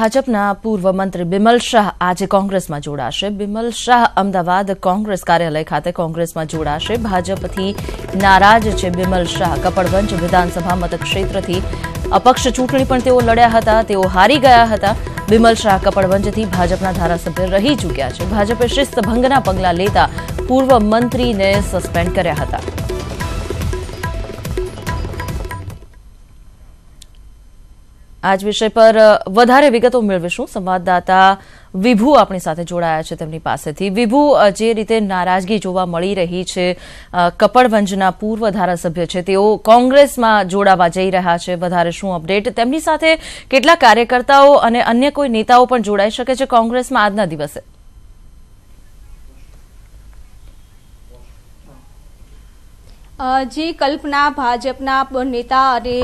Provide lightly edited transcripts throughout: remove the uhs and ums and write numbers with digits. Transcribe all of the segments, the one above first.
ભાજપના પૂર્વ મંત્રી બિમલ શાહ આજે કોંગ્રેસમાં જોડાશે। બિમલ શાહ અમદાવાદ કોંગ્રેસ કાર્યાલય ખાતે કોંગ્રેસમાં જોડાશે। ભાજપથી નારાજ છે બિમલ શાહ। કપડવંજ વિધાનસભા મતક્ષેત્રથી અપક્ષ ચૂંટણી પણ તેઓ લડ્યા હતા, તેઓ હારી ગયા હતા। બિમલ શાહ કપડવંજથી ભાજપના ધારાસભ્ય રહી ચૂક્યા છે। ભાજપે શિસ્તભંગના પગલાં લેતા પૂર્વ મંત્રીને સસ્પેન્ડ કર્યા હતા। आज विषय पर वधारे विगतो मेळवीशुं। संवाददाता विभू आपणी साथे जोड़ाया छे तेमनी पासेथी। विभू, जे रीते नाराजगी जोवा मळी रही छे, कपड़वंजना पूर्व धारासभ्य छे तेओ कोंग्रेसमां जोड़ावा जई रह्या छे, वधारे शुं अपडेट? तेमनी साथे केटला कार्यकर्ताओ अने अन्य कोई नेताओ पण जोड़ाई शके छे कोंग्रेसमां आजना दिवसे? जी कल्पना भाजपना नेता अने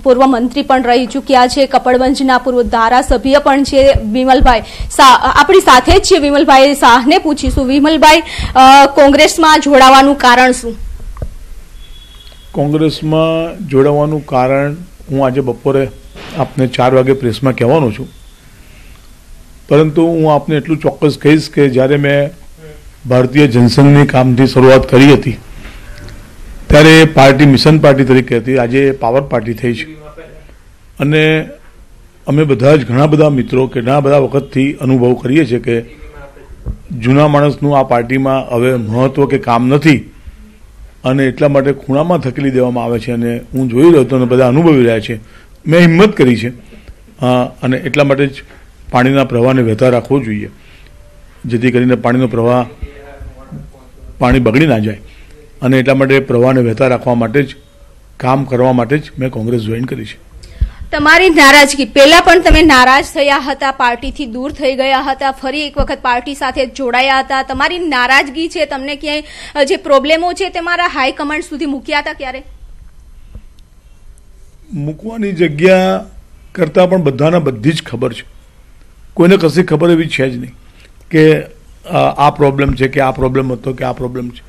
पूर्व मंत्री पण रही चूक्या छे, कपड़वंजना पूर्व धारासभ्य पण छे विमलभाई शाह आपणी साथे ज छे। विमलभाई शाहने पूछीशुं। विमलभाई, कोंग्रेसमां जोड़ावानुं कारण शुं? कोंग्रेसमां जोड़ावानुं कारण हूँ आज बपोरे आपने 4 वागे प्रेसमां कहेवानो छुं, परंतु हूँ आपने एटलुं चोक्कस कहीश के ज्यारे मैं भारतीय जनसंघनी कामथी शरूआत करी हती त्यारे पार्टी मिशन पार्टी तरीके थी, आज पावर पार्टी थई छे। अने अमे बधा ज घणा बधा मित्रों के घणा बधा वखतथी अनुभव करीए छे के जूना माणसनुं आ पार्टीमां हवे महत्व के काम नथी अने एटला माटे खूणामां धकेली देवामां आवे छे। अने हूँ जोई રહ્યો હતો અને બધા અનુભવી રહ્યા છે। મેં હિંમત કરી છે અને એટલા માટે જ પાણીના પ્રવાહને વહેતા રાખવો જોઈએ, જેથી કરીને પાણીનો પ્રવાહ પાણી બગડી ના જાય અને એટલા માટે પ્રવાહને વહેતા રાખવા માટે જ કામ કરવા માટે જ મેં કોંગ્રેસ જોઈન કરી છે। તમારી નારાજગી પહેલા પણ તમે નારાજ થયા હતા, પાર્ટીથી દૂર થઈ ગયા હતા, ફરી એક વખત પાર્ટી સાથે જોડાયા હતા। તમારી નારાજગી છે, તમને ક્યાંય જે પ્રોબ્લેમો છે તમારા હાઈકમાન્ડ સુધી મૂક્યા હતા ક્યારે? મૂકવાની જગ્યા કરતાં પણ બધાને બધી જ ખબર છે, કોઈને કશી ખબર એવી છે જ નહીં કે આ પ્રોબ્લેમ છે કે આ પ્રોબ્લેમ હતો કે આ પ્રોબ્લેમ છે।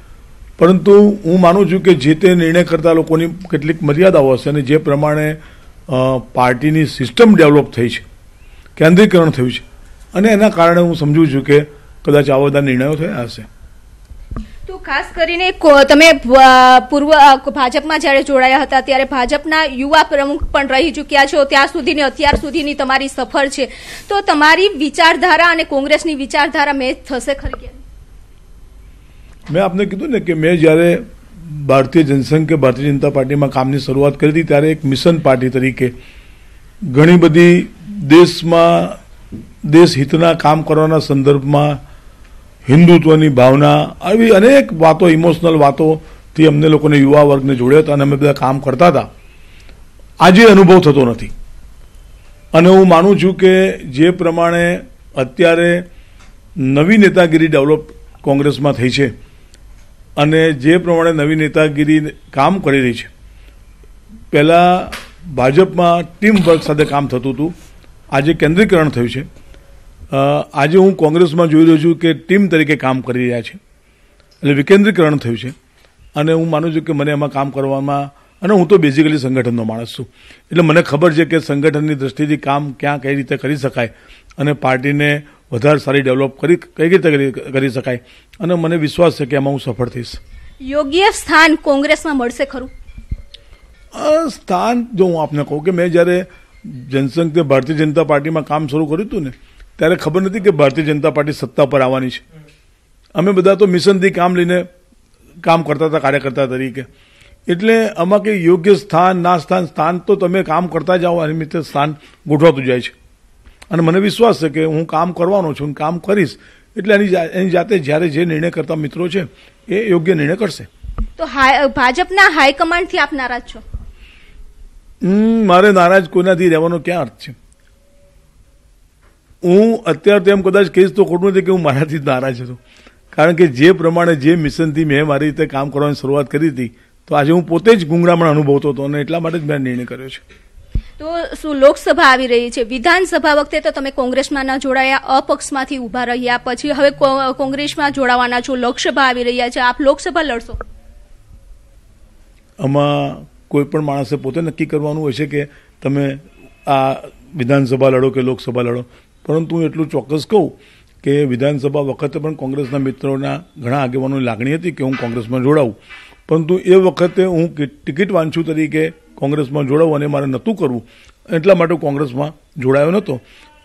परंतु हूँ मानु छूं कि जे ते निर्णय करता लोकोनी केटलीक मर्यादाओ हशे अने जे प्रमाणे पार्टीनी सिस्टम डेवलप थई छे, केन्द्रीकरण थयुं छे अने एना कारणे हूँ समझुं छुं कि कदाच आवा बधा निर्णयो थया हशे। तो खास करीने तमे पूर्व भाजपमां ज्यारे जोड़ाया हता त्यारे भाजपना युवा प्रमुख पण रही चूक्या छो, त्यार सुधीनी अत्यार सुधीनी तमारी सफर छे, तो तमारी विचारधारा अने कोंग्रेसनी विचारधारा मेच थशे खरी के? मैं आपने कीधुं ने कि मैं ज्यारे भारतीय जनसंघ के भारतीय जनता पार्टी में काम की शुरुआत करी थी त्यारे एक मिशन पार्टी तरीके घणी बधी देश में देश हितना काम करवाना संदर्भ में हिंदुत्वनी भावना આવી अनेक बातों इमोशनल बातों थी अमने लोकोने युवा वर्ग ने जोड़्या था अने अमे बधा काम करता था। आज अनुभव थतो नथी अने हूँ मानु छुं के जे प्रमाणे अत्यारे नवी नेतागिरी डेवलप कांग्रेस में थई छे અને જે પ્રમાણે નવી નેતાગીરી કામ કરી રહી છે, પહેલા ભાજપમાં ટીમ વર્ક સાથે કામ થતું હતું, આજે કેન્દ્રીકરણ થયું છે। આજે હું કોંગ્રેસમાં જોઈ રહ્યો છું કે ટીમ તરીકે કામ કરી રહ્યા છે, એટલે વિકેન્દ્રીકરણ થયું છે અને હું માનું છું કે મને એમાં કામ કરવામાં અને હું તો બેઝિકલી સંગઠનનો માણસ છું એટલે મને ખબર છે કે સંગઠનની દ્રષ્ટિથી કામ ક્યાં કઈ રીતે કરી શકાય અને પાર્ટીને વધારે સારી ડેવલપ કરી કઈ રીતે કરી શકાય અને મને વિશ્વાસ છે કે એમાં હું સફળ થઈશ। યોગ્ય સ્થાન કોંગ્રેસમાં મળશે ખરું? સ્થાન જો હું આપને કહું કે મેં જ્યારે જનસંઘ તે ભારતીય જનતા પાર્ટીમાં કામ શરૂ કર્યું હતું ને ત્યારે ખબર નથી કે ભારતીય જનતા પાર્ટી સત્તા પર આવવાની છે। અમે બધા તો મિશનથી કામ લઈને કામ કરતા હતા કાર્યકર્તા તરીકે, એટલે આમાં કંઈ યોગ્ય સ્થાન ના સ્થાન તો તમે કામ કરતા જાઓ અને મિત્ર સ્થાન ગોઠવાતું જાય છે અને મને વિશ્વાસ છે કે હું કામ કરવાનો છું, કામ કરીશ એટલે એની જાતે જ્યારે જે નિર્ણય કરતા મિત્રો છે એ યોગ્ય નિર્ણય કરશે। તો ભાજપના હાઈકમાન્ડથી આપ નારાજ છો? મારે નારાજ કોઈનાથી રહેવાનો ક્યાં અર્થ છે? હું અત્યારે તેમ કદાચ કહીશ તો ખોટું નથી કે હું મારાથી જ નારાજ હતો, કારણ કે જે પ્રમાણે જે મિશનથી મેં મારી રીતે કામ કરવાની શરૂઆત કરી હતી તો આજે હું પોતે જ ગુંગળામણ અનુભવતો હતો અને એટલા માટે જ મેં નિર્ણય કર્યો છે। તો શું લોકસભા આવી રહી છે, વિધાનસભા વખતે તો તમે કોંગ્રેસમાં ન જોડાયા, અપક્ષમાંથી ઉભા રહ્યા, પછી હવે કોંગ્રેસમાં જોડાવાના છો, લોકસભા આવી રહ્યા છે, આપ લોકસભા લડશો? આમાં કોઈ પણ માણસે પોતે નક્કી કરવાનું હોય છે કે તમે આ વિધાનસભા લડો કે લોકસભા લડો, પરંતુ હું એટલું ચોક્કસ કહું કે વિધાનસભા વખતે પણ કોંગ્રેસના મિત્રોના ઘણા આગેવાનોની લાગણી હતી કે હું કોંગ્રેસમાં જોડાઉં, પરંતુ એ વખતે હું ટિકિટ વાંચું તરીકે કોંગ્રેસમાં જોડાવું અને મારે નહોતું કરવું, એટલા માટે કોંગ્રેસમાં જોડાયો નહોતો.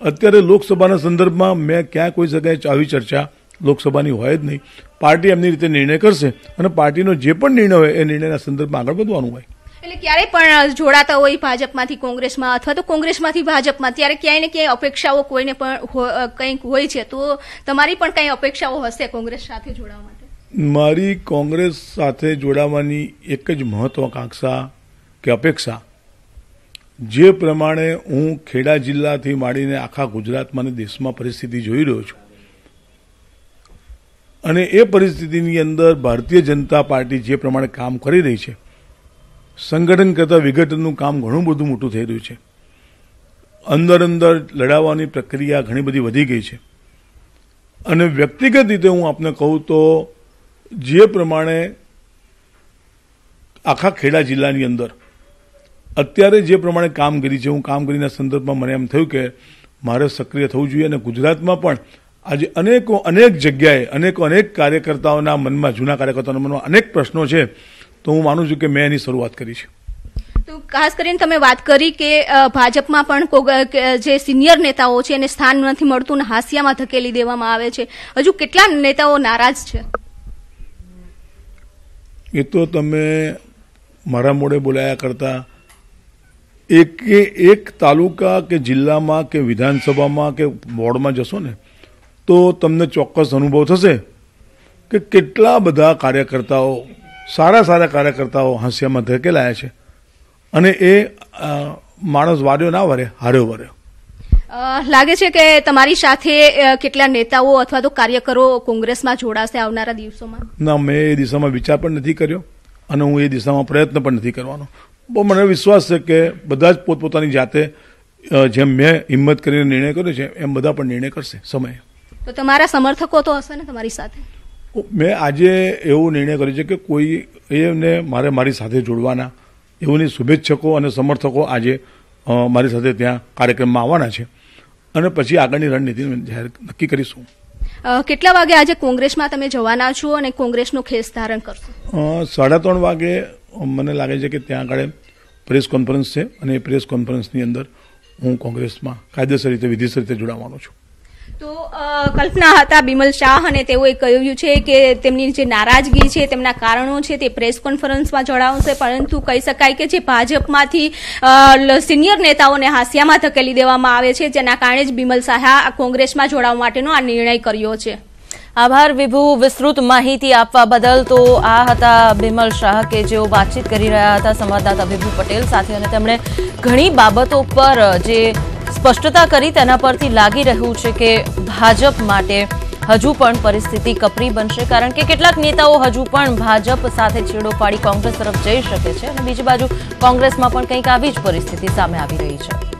અત્યારે લોકસભાના સંદર્ભમાં મેં ક્યાં કોઈ જગ્યાએ આવી ચર્ચા લોકસભાની હોય જ નહીં. પાર્ટી એમની રીતે નિર્ણય કરશે અને પાર્ટીનો જે પણ નિર્ણય હોય એ નિર્ણયના સંદર્ભમાં આગળ વધવાનું હોય. એટલે ક્યારે પણ જોડાતા હોય ભાજપમાંથી કોંગ્રેસમાં અથવા તો કોંગ્રેસમાંથી ભાજપમાં, ત્યારે ક્યાંય ને ક્યાંય અપેક્ષાઓ કોઈને પણ કંઈક હોય છે, તો તમારી પણ કંઈ અપેક્ષાઓ હશે કોંગ્રેસ સાથે જોડાવા માટે? મારી કોંગ્રેસ સાથે જોડાવાની એક જ મહત્વાકાંક્ષા કે અપેક્ષા, જે પ્રમાણે હું ખેડા જિલ્લાથી માંડીને આખા ગુજરાતમાં અને દેશમાં પરિસ્થિતિ જોઈ રહ્યો છું, અને એ પરિસ્થિતિની અંદર ભારતીય જનતા પાર્ટી જે પ્રમાણે કામ કરી રહી છે, સંગઠન કરતાં વિઘટનનું કામ ઘણું બધું મોટું થઈ રહ્યું છે, અંદર લડાવવાની પ્રક્રિયા ઘણી બધી વધી ગઈ છે, અને વ્યક્તિગત રીતે હું આપને કહું તો જે પ્રમાણે આખા ખેડા જિલ્લાની અંદર અત્યારે જે પ્રમાણે કામગીરી છે, હું કામગીરીના સંદર્ભમાં મને એમ થયું કે મારે સક્રિય થવું જોઈએ. અને ગુજરાતમાં પણ આજે અનેક જગ્યાએ અનેક કાર્યકર્તાઓના મનમાં, જૂના કાર્યકર્તાઓના મનમાં અનેક પ્રશ્નો છે, તો હું માનું છું કે મેં એની શરૂઆત કરી છે. તો ખાસ કરીને તમે વાત કરી કે ભાજપમાં પણ જે સિનિયર નેતાઓ છે એને સ્થાન નથી મળતું ને હાંસિયામાં ધકેલી દેવામાં આવે છે. હજુ કેટલા નેતાઓ નારાજ છે? એ તો તમે મારા મોડે બોલાયા કરતા એક તાલુકા કે જિલ્લામાં કે વિધાનસભામાં કે બોર્ડમાં જશો ને તો તમને ચોક્કસ અનુભવ થશે કે કેટલા બધા કાર્યકર્તાઓ, સારા કાર્યકર્તાઓ હાંસિયામાં ધકેલાયા છે, અને એ માણસ વાર્યો ના વરે, હાર્યો વર્યો. લાગે છે કે તમારી સાથે કેટલા નેતાઓ અથવા તો કાર્યકરો કોંગ્રેસમાં જોડાશે આવનારા દિવસોમાં? ના, મેં એ દિશામાં વિચાર પણ નથી કર્યો અને હું એ દિશામાં પ્રયત્ન પણ નથી કરવાનો. બહુ મને વિશ્વાસ છે કે બધા જ પોતપોતાની જાતે જેમ મેં હિંમત કરીને નિર્ણય કર્યો છે એમ બધા પણ નિર્ણય કરશે સમયે. તો તમારા સમર્થકો તો હશે ને તમારી સાથે? મેં આજે એવો નિર્ણય કર્યો છે કે કોઈ એને મારી સાથે જોડવાના એઓની શુભેચ્છકો અને સમર્થકો આજે મારી સાથે ત્યાં કાર્યક્રમમાં આવવાના છે, અને પછી આગળની રણનીતિ જાહેર નક્કી કરીશું. કેટલા વાગે આજે કોંગ્રેસમાં તમે જવાના છો અને કોંગ્રેસનું ખેસ ધારણ કરશો? 3:30 વાગે મને લાગે છે કે ત્યાં આગળ પ્રેસ કોન્ફરન્સ છે, અને એ પ્રેસ કોન્ફરન્સની અંદર હું કોંગ્રેસમાં કાયદેસર રીતે, વિધિસર રીતે જોડાવાનો છું. તો કલ્પના હતા બિમલ શાહ, અને તેઓએ કહ્યું છે કે તેમની જે નારાજગી છે, તેમના કારણો છે તે પ્રેસ કોન્ફરન્સમાં જણાવશે, પરંતુ કહી શકાય કે જે ભાજપમાંથી સિનિયર નેતાઓને હાંસિયામાં ધકેલી દેવામાં આવે છે, જેના કારણે જ બિમલ શાહે કોંગ્રેસમાં જોડાવા માટેનો આ નિર્ણય કર્યો છે. આભાર વિભુ, વિસ્તૃત માહિતી આપવા બદલ. તો આ હતા બિમલ શાહ કે જેઓ વાતચીત કરી રહ્યા હતા સંવાદદાતા વિભુ પટેલ સાથે, અને તેમણે ઘણી બાબતો પર જે સ્પષ્ટતા કરી તેના પરથી લાગી રહ્યું છે કે ભાજપ માટે હજુ પણ પરિસ્થિતિ કપરી બનશે, કારણ કે કેટલાક નેતાઓ હજુ પણ ભાજપ સાથે છેડો પાડી કોંગ્રેસ તરફ જઈ શકે છે, અને બીજી બાજુ કોંગ્રેસમાં પણ કંઈક આવી જ પરિસ્થિતિ સામે આવી રહી છે.